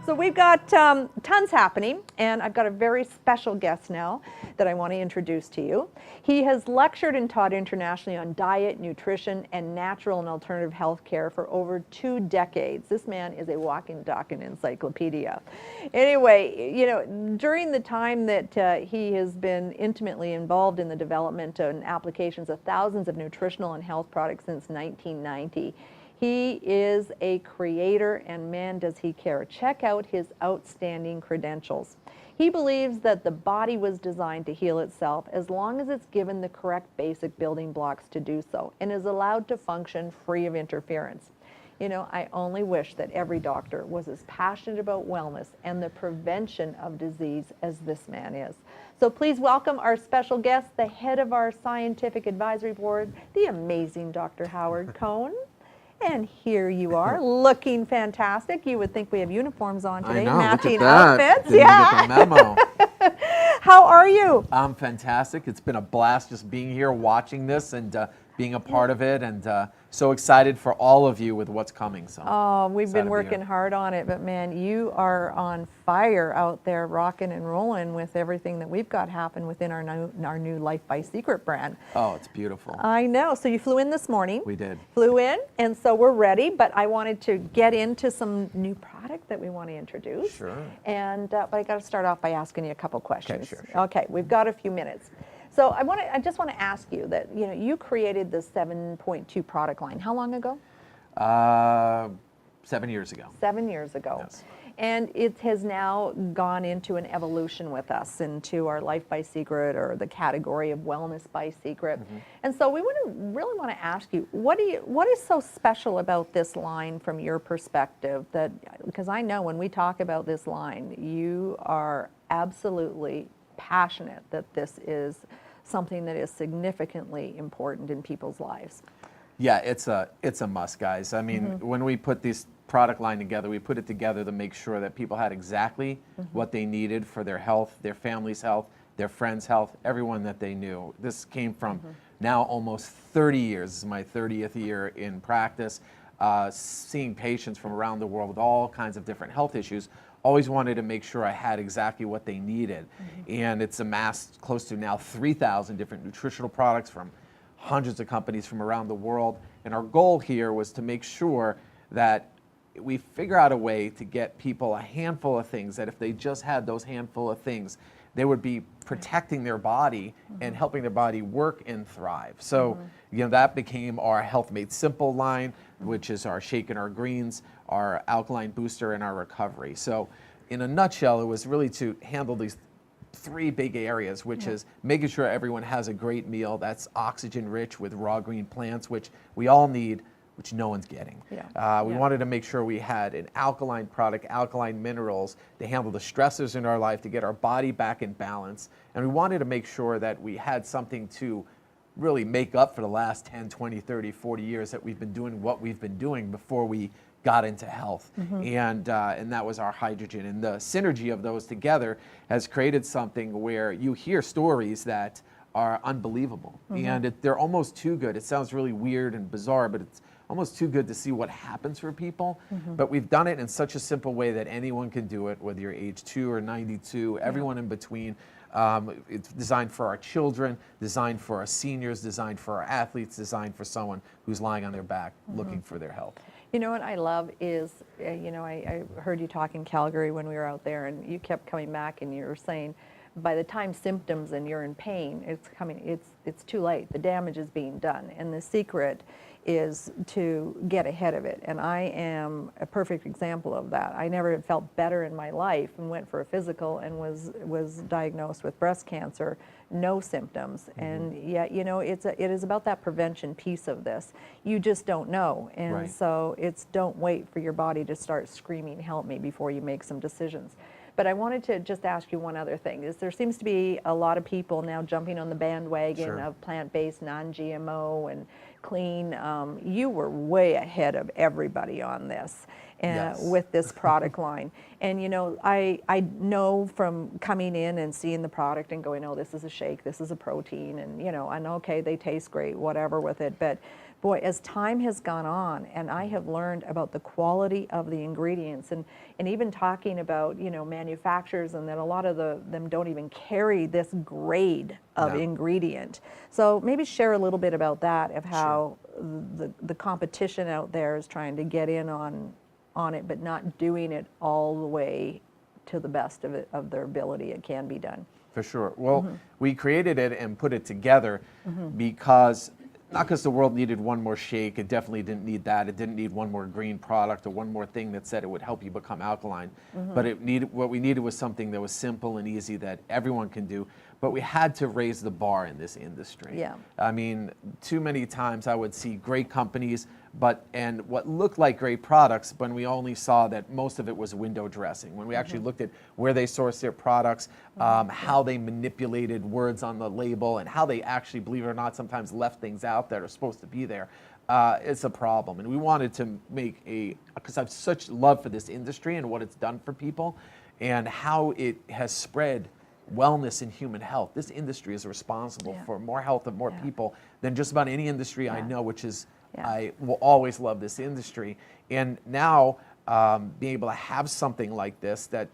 So we've got tons happening, and I've got a very special guest now that I want to introduce to you. He has lectured and taught internationally on diet, nutrition, and natural and alternative health care for over 2 decades. This man is a walking, talking encyclopedia. Anyway, you know, during the time that he has been intimately involved in the development and applications of thousands of nutritional and health products since 1990, he is a creator, and man does he care. Check out his outstanding credentials. He believes that the body was designed to heal itself as long as it's given the correct basic building blocks to do so and is allowed to function free of interference. You know, I only wish that every doctor was as passionate about wellness and the prevention of disease as this man is. So please welcome our special guest, the head of our scientific advisory board, the amazing Dr. Howard Cohn. And here you are, looking fantastic. You would think we have uniforms on today, matching outfits. Didn't get the memo. How are you? I'm fantastic. It's been a blast just being here, watching this, and being a part of it, and so excited for all of you with what's coming. So, oh, we've been working hard on it, but man, you are on fire out there, rocking and rolling with everything that we've got happen within our new Life by Seacret brand. Oh, it's beautiful. I know. So you flew in this morning. We did. Flew in, and so we're ready, but I wanted to get into some new product that we want to introduce. Sure. And but I got to start off by asking you a couple questions. Okay, sure. Okay, we've got a few minutes. So I just want to ask you that, you know, you created the 7.2 product line. How long ago? 7 years ago. 7 years ago. Yes. And it has now gone into an evolution with us into our Life by Seacret, or the category of Wellness by Seacret. Mm-hmm. And so we really want to ask you, what is so special about this line from your perspective? That, because I know when we talk about this line, you are absolutely passionate that this is something that is significantly important in people's lives. Yeah, it's a must, guys. I mean, mm-hmm. when we put this product line together, we put it together to make sure that people had exactly mm-hmm. what they needed for their health, their family's health, their friends' health, everyone that they knew. This came from mm-hmm. now almost 30 years. This is my 30th year in practice, seeing patients from around the world with all kinds of different health issues. Always wanted to make sure I had exactly what they needed. Mm-hmm. And it's amassed close to now 3,000 different nutritional products from hundreds of companies from around the world. And our goal here was to make sure that we figure out a way to get people a handful of things, that if they just had those handful of things, they would be protecting their body mm-hmm. and helping their body work and thrive. So, mm-hmm. you know, that became our Health Made Simple line, mm-hmm. which is our shake and our greens, our alkaline booster, and our recovery. So in a nutshell, it was really to handle these 3 big areas, which mm-hmm. is making sure everyone has a great meal that's oxygen rich with raw green plants, which we all need, which no one's getting. Yeah. We wanted to make sure we had an alkaline product, alkaline minerals, to handle the stressors in our life, to get our body back in balance. And we wanted to make sure that we had something to really make up for the last 10, 20, 30, 40 years that we've been doing what we've been doing before we got into health. Mm-hmm. And that was our hydrogen. And the synergy of those together has created something where you hear stories that are unbelievable. Mm-hmm. And they're almost too good. It sounds really weird and bizarre, but it's almost too good to see what happens for people. Mm-hmm. But we've done it in such a simple way that anyone can do it, whether you're age 2 or 92, everyone in between. It's designed for our children, designed for our seniors, designed for our athletes, designed for someone who's lying on their back mm-hmm. looking for their health. You know what I love is, you know, I heard you talk in Calgary when we were out there, and you kept coming back and you were saying, by the time symptoms and you're in pain, it's too late. The damage is being done. And the secret is to get ahead of it. And I am a perfect example of that. I never had felt better in my life and went for a physical and was diagnosed with breast cancer, no symptoms. Mm-hmm. And yet, you know, it is about that prevention piece of this. You just don't know. And right. So it's don't wait for your body to start screaming, help me, before you make some decisions. But I wanted to just ask you one other thing. Is there seems to be a lot of people now jumping on the bandwagon sure. of plant-based, non-GMO, and clean. You were way ahead of everybody on this yes. with this product line. And you know, I know from coming in and seeing the product and going, oh, this is a shake, this is a protein, and you know, and okay, they taste great, whatever with it. But boy, as time has gone on and I have learned about the quality of the ingredients and even talking about, you know, manufacturers and that a lot of them don't even carry this grade of No. ingredient. So maybe share a little bit about that, of how the competition out there is trying to get in on it, but not doing it all the way to the best of their ability it can be done. For sure. Well, we created it and put it together because, not because the world needed one more shake, it definitely didn't need that. It didn't need one more green product or one more thing that said it would help you become alkaline. But what we needed was something that was simple and easy that everyone can do. But we had to raise the bar in this industry. Yeah. I mean, too many times I would see great companies and what looked like great products, but we only saw that most of it was window dressing. When we actually looked at where they sourced their products, how they manipulated words on the label, and how they actually, believe it or not, sometimes left things out that are supposed to be there, it's a problem. And we wanted to make because I have such love for this industry and what it's done for people and how it has spread wellness and human health. This industry is responsible for more health of more people than just about any industry I know, which is, I will always love this industry. And now being able to have something like this that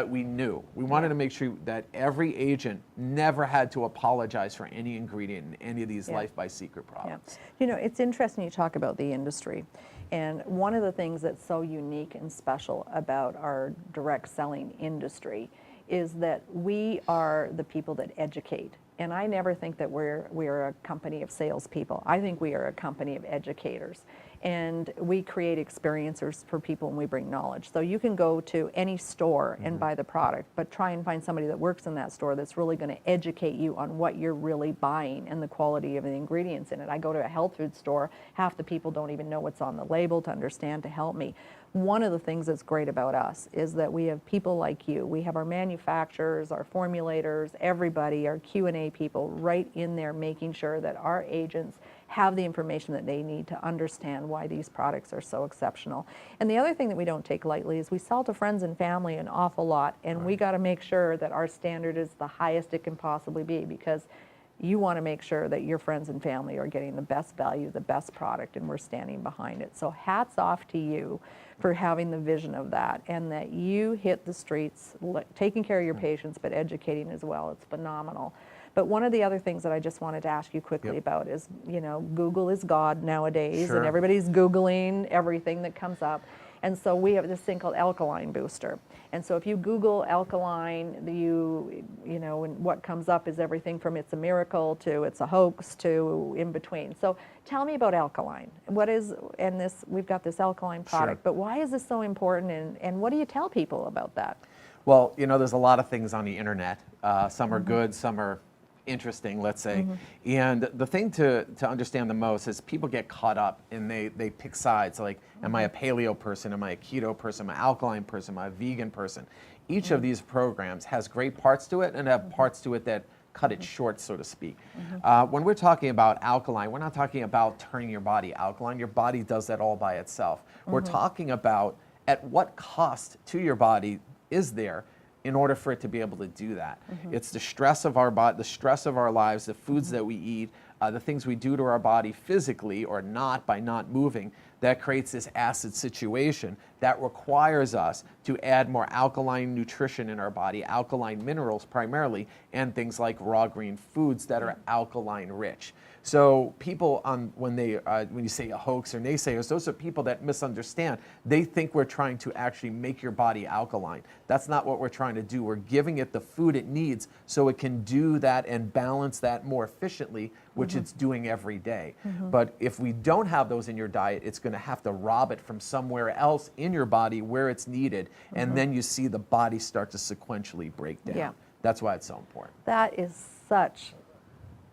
we knew. We wanted to make sure that every agent never had to apologize for any ingredient in any of these Life by Seacret products. You know, it's interesting you talk about the industry. And one of the things that's so unique and special about our direct selling industry is that we are the people that educate. And I never think that we're a company of salespeople. I think we are a company of educators. And we create experiencers for people and we bring knowledge. So you can go to any store and buy the product, but try and find somebody that works in that store that's really going to educate you on what you're really buying and the quality of the ingredients in it. I go to a health food store, half the people don't even know what's on the label to understand to help me. One of the things that's great about us is that we have people like you. We have our manufacturers, our formulators, everybody, our Q&A people right in there making sure that our agents have the information that they need to understand why these products are so exceptional. And the other thing that we don't take lightly is we sell to friends and family an awful lot, and we got to make sure that our standard is the highest it can possibly be, because you want to make sure that your friends and family are getting the best value, the best product, and we're standing behind it. So hats off to you for having the vision of that, and that you hit the streets taking care of your patients but educating as well. It's phenomenal. But one of the other things that I just wanted to ask you quickly about is, you know, Google is God nowadays, and everybody's Googling everything that comes up. And so we have this thing called Alkaline Booster. And so if you Google alkaline, you know, and what comes up is everything from it's a miracle to it's a hoax to in between. So tell me about alkaline. What is, and this, we've got this alkaline product, but why is this so important, and what do you tell people about that? Well, you know, there's a lot of things on the internet. Some are good, some are interesting, let's say. And the thing to understand the most is people get caught up and they pick sides, like, am I a paleo person, am I a keto person, am I an alkaline person, am I a vegan person? Each of these programs has great parts to it and have parts to it that cut it short, so to speak. When we're talking about alkaline, we're not talking about turning your body alkaline. Your body does that all by itself. We're talking about at what cost to your body is there in order for it to be able to do that. It's the stress of our body, the stress of our lives, the foods that we eat, the things we do to our body physically or not by not moving, that creates this acid situation that requires us to add more alkaline nutrition in our body, alkaline minerals primarily, and things like raw green foods that are alkaline rich. So people, when you say a hoax or naysayers, those are people that misunderstand. They think we're trying to actually make your body alkaline. That's not what we're trying to do. We're giving it the food it needs so it can do that and balance that more efficiently, which it's doing every day. But if we don't have those in your diet, it's going to have to rob it from somewhere else in your body where it's needed, and then you see the body start to sequentially break down. That's why it's so important. That is such,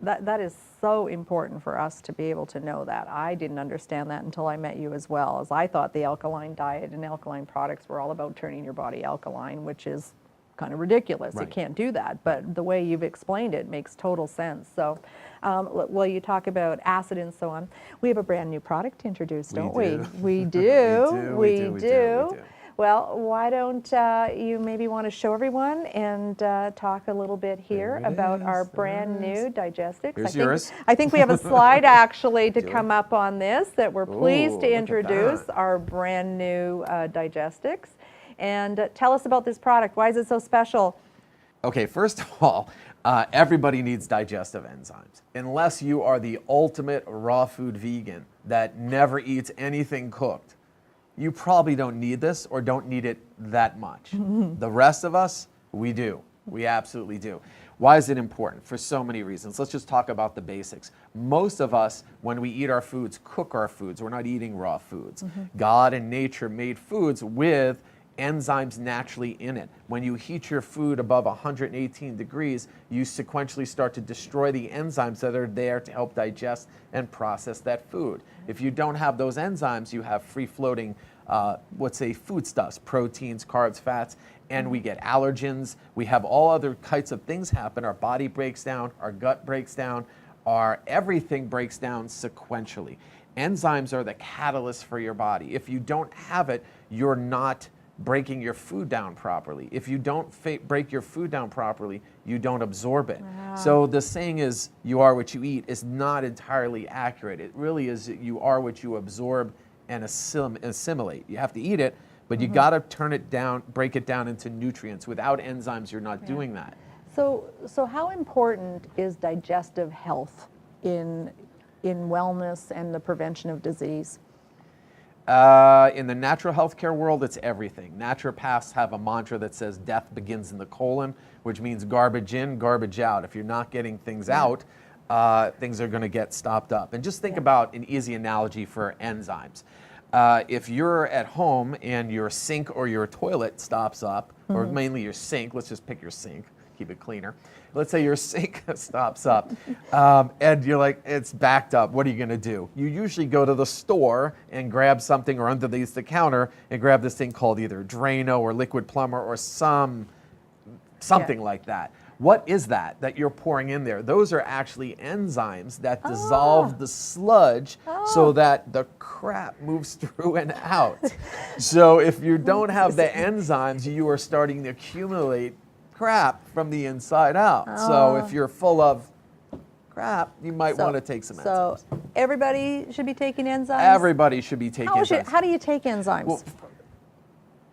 that is so important for us to be able to know that. I didn't understand that until I met you as well, as I thought the alkaline diet and alkaline products were all about turning your body alkaline, which is kind of ridiculous. It can't do that, but the way you've explained it makes total sense. So, well, you talk about acid and so on. We have a brand new product to introduce, don't we? We do. Well, why don't you maybe want to show everyone and talk a little bit here There it about our is, there brand it is. new DIGESTX. Here's yours. I think we have a slide actually to Do it. come up on this that we're pleased Ooh, to look at introduce that. our brand new DIGESTX. And tell us about this product. Why is it so special? Okay, first of all, everybody needs digestive enzymes. Unless you are the ultimate raw food vegan that never eats anything cooked, you probably don't need this or don't need it that much. The rest of us, we do. We absolutely do. Why is it important? For so many reasons. Let's just talk about the basics. Most of us, when we eat our foods, cook our foods. We're not eating raw foods. God and nature made foods with enzymes naturally in it. When you heat your food above 118 degrees, you sequentially start to destroy the enzymes that are there to help digest and process that food. If you don't have those enzymes, you have free-floating, let's say, foodstuffs, proteins, carbs, fats, and we get allergens. We have all other kinds of things happen. Our body breaks down, our gut breaks down, our everything breaks down sequentially. Enzymes are the catalyst for your body. If you don't have it, you're not breaking your food down properly. If you don't break your food down properly, you don't absorb it. So the saying is, you are what you eat, is not entirely accurate. It really is, you are what you absorb and assimilate. You have to eat it, but you gotta turn it down, break it down into nutrients. Without enzymes, you're not doing that. So how important is digestive health in wellness and the prevention of disease? In the natural healthcare world, it's everything. Naturopaths have a mantra that says death begins in the colon, which means garbage in, garbage out. If you're not getting things out, things are going to get stopped up. And just think about an easy analogy for enzymes. If you're at home and your sink or your toilet stops up, or mainly your sink, let's just pick your sink, keep it cleaner. Let's say your sink stops up and you're like, it's backed up. What are you going to do? You usually go to the store and grab something, or underneath the counter and grab this thing called either Drano or Liquid Plumber or something like that. What is that you're pouring in there? Those are actually enzymes that dissolve the sludge so that the crap moves through and out. So if you don't have the enzymes, you are starting to accumulate crap from the inside out. So if you're full of crap, you might want to take some enzymes. So everybody should be taking enzymes? Everybody should be taking enzymes. How do you take enzymes? Well,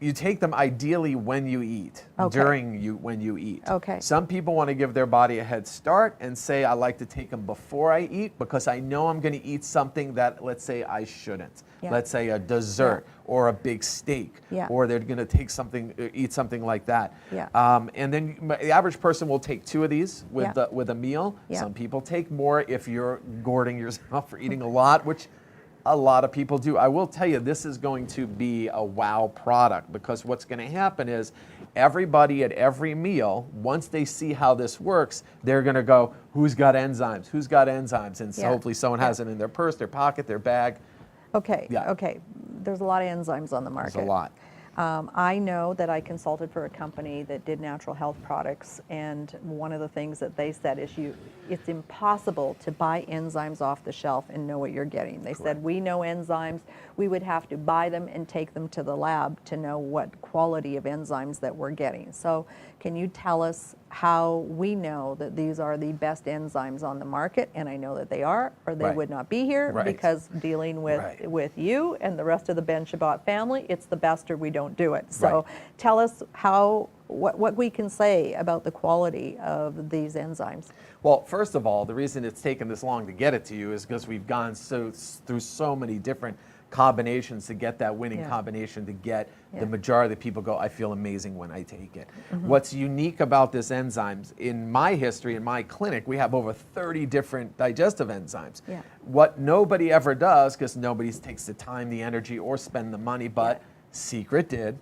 you take them ideally when you eat, when you eat. Okay. Some people want to give their body a head start and say, I like to take them before I eat because I know I'm going to eat something that, let's say, I shouldn't. Yeah. Let's say a dessert or a big steak, or they're going to take something, eat something like that. Yeah. And then the average person will take 2 of these with a meal. Yeah. Some people take more if you're gourding yourself for eating a lot, which a lot of people do. I will tell you, this is going to be a wow product, because what's going to happen is everybody at every meal, once they see how this works, they're going to go, who's got enzymes? Who's got enzymes? And so hopefully someone has it in their purse, their pocket, their bag. Okay, okay. There's a lot of enzymes on the market. There's a lot. I know that I consulted for a company that did natural health products, and one of the things that they said is it's impossible to buy enzymes off the shelf and know what you're getting. They said, we know enzymes, we would have to buy them and take them to the lab to know what quality of enzymes that we're getting. So can you tell us how we know that these are the best enzymes on the market? And I know that they are, or they would not be here, because dealing with you and the rest of the Ben Shabbat family, it's the best or we don't do it. So tell us what we can say about the quality of these enzymes. Well, first of all, the reason it's taken this long to get it to you is because we've gone through so many different combinations to get that winning combination, to get the majority of the people go, I feel amazing when I take it. What's unique about this enzymes, in my history, in my clinic, we have over 30 different digestive enzymes. What nobody ever does, because nobody takes the time, the energy, or spend the money, but Seacret did,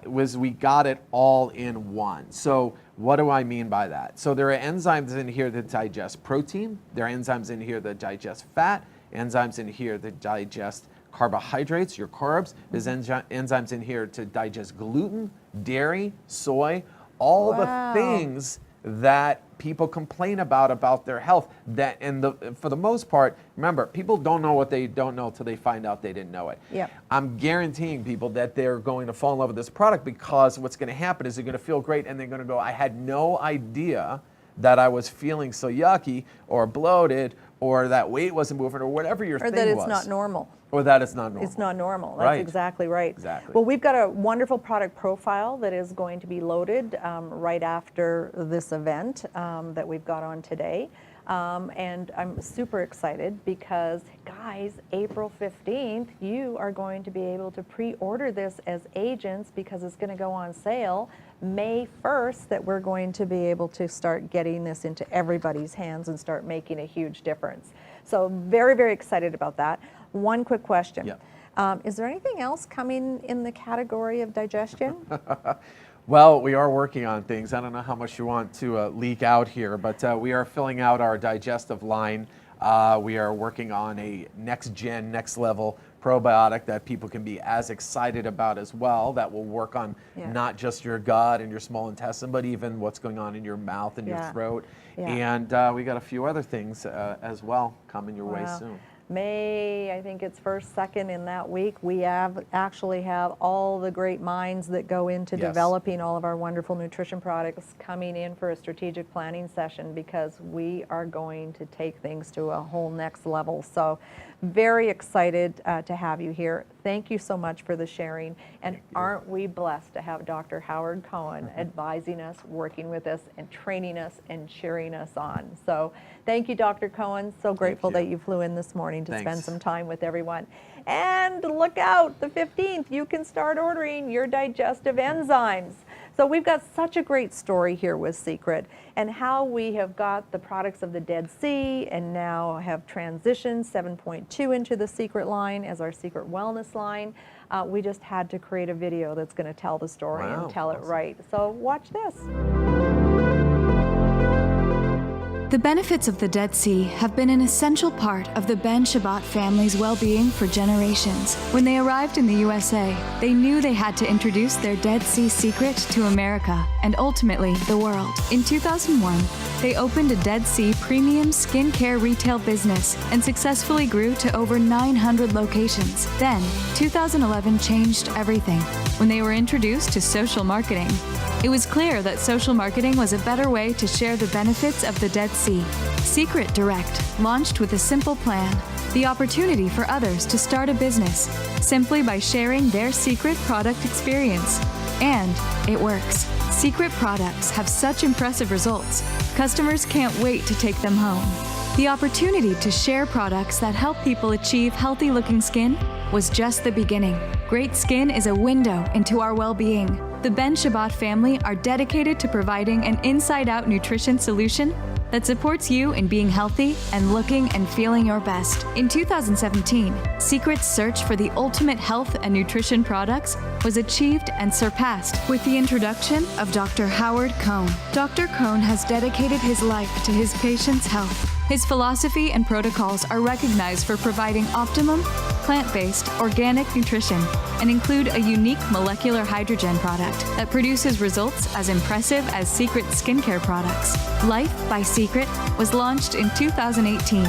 was we got it all in one. So what do I mean by that? So there are enzymes in here that digest protein, there are enzymes in here that digest fat, enzymes in here that digest carbohydrates, your carbs. There's enzymes in here to digest gluten, dairy, soy, all the things that people complain about their health. For the most part, remember, people don't know what they don't know till they find out they didn't know it. Yep. I'm guaranteeing people that they're going to fall in love with this product, because what's going to happen is they're going to feel great, and they're going to go, I had no idea that I was feeling so yucky or bloated, or that weight wasn't moving, or whatever your thing was. Or that it's not normal. Or that it's not normal. It's not normal. That's Right. exactly right. Exactly. Well, we've got a wonderful product profile that is going to be loaded right after this event that we've got on today. And I'm super excited because, guys, April 15th, you are going to be able to pre-order this as agents, because it's going to go on sale May 1st, that we're going to be able to start getting this into everybody's hands and start making a huge difference. So very, very excited about that. One quick question. Yeah. Is there anything else coming in the category of digestion? Well, we are working on things. I don't know how much you want to leak out here, but we are filling out our digestive line. We are working on a next-gen, next-level probiotic that people can be as excited about as well, that will work on not just your gut and your small intestine, but even what's going on in your mouth and your throat. And we got a few other things as well coming your way soon. May, I think it's 1st, 2nd in that week. We actually have all the great minds that go into developing all of our wonderful nutrition products coming in for a strategic planning session, because we are going to take things to a whole next level. So very excited to have you here. Thank you so much for the sharing. And aren't we blessed to have Dr. Howard Cohn advising us, working with us, and training us and cheering us on. So thank you, Dr. Cohn. So grateful that you flew in this morning to spend some time with everyone. And look out, the 15th, you can start ordering your digestive enzymes. So we've got such a great story here with Seacret, and how we have got the products of the Dead Sea and now have transitioned 7.2 into the Seacret line as our Seacret Wellness line. We just had to create a video that's going to tell the story and tell it right. So watch this. The benefits of the Dead Sea have been an essential part of the Ben Shabbat family's well-being for generations. When they arrived in the USA, they knew they had to introduce their Dead Sea secret to America and ultimately the world. In 2001, they opened a Dead Sea premium skincare retail business and successfully grew to over 900 locations. Then, 2011 changed everything when they were introduced to social marketing. It was clear that social marketing was a better way to share the benefits of the Dead Sea. Seacret Direct launched with a simple plan: the opportunity for others to start a business simply by sharing their secret product experience. And it works. Seacret products have such impressive results, customers can't wait to take them home. The opportunity to share products that help people achieve healthy-looking skin was just the beginning. Great skin is a window into our well-being. The Ben Shabbat family are dedicated to providing an inside-out nutrition solution that supports you in being healthy and looking and feeling your best. In 2017, Seacret's search for the ultimate health and nutrition products was achieved and surpassed with the introduction of Dr. Howard Cohn. Dr. Cohn has dedicated his life to his patients' health. His philosophy and protocols are recognized for providing optimum, plant-based, organic nutrition and include a unique molecular hydrogen product that produces results as impressive as Seacret skincare products. Life by Seacret was launched in 2018.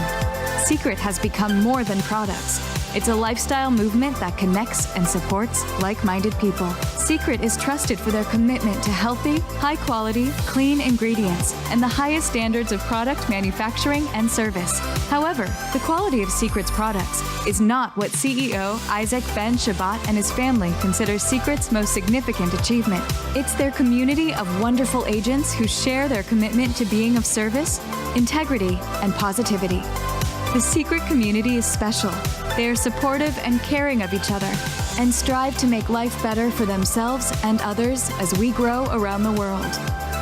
Seacret has become more than products. It's a lifestyle movement that connects and supports like-minded people. Seacret is trusted for their commitment to healthy, high-quality, clean ingredients and the highest standards of product manufacturing and service. However, the quality of Seacret's products is not what CEO Isaac Ben Shabbat and his family consider Seacret's most significant achievement. It's their community of wonderful agents who share their commitment to being of service, integrity, and positivity. The Seacret community is special. They are supportive and caring of each other and strive to make life better for themselves and others as we grow around the world.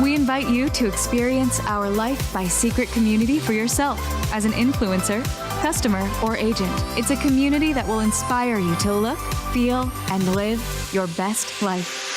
We invite you to experience our Life by Seacret community for yourself as an influencer, customer, or agent. It's a community that will inspire you to look, feel, and live your best life.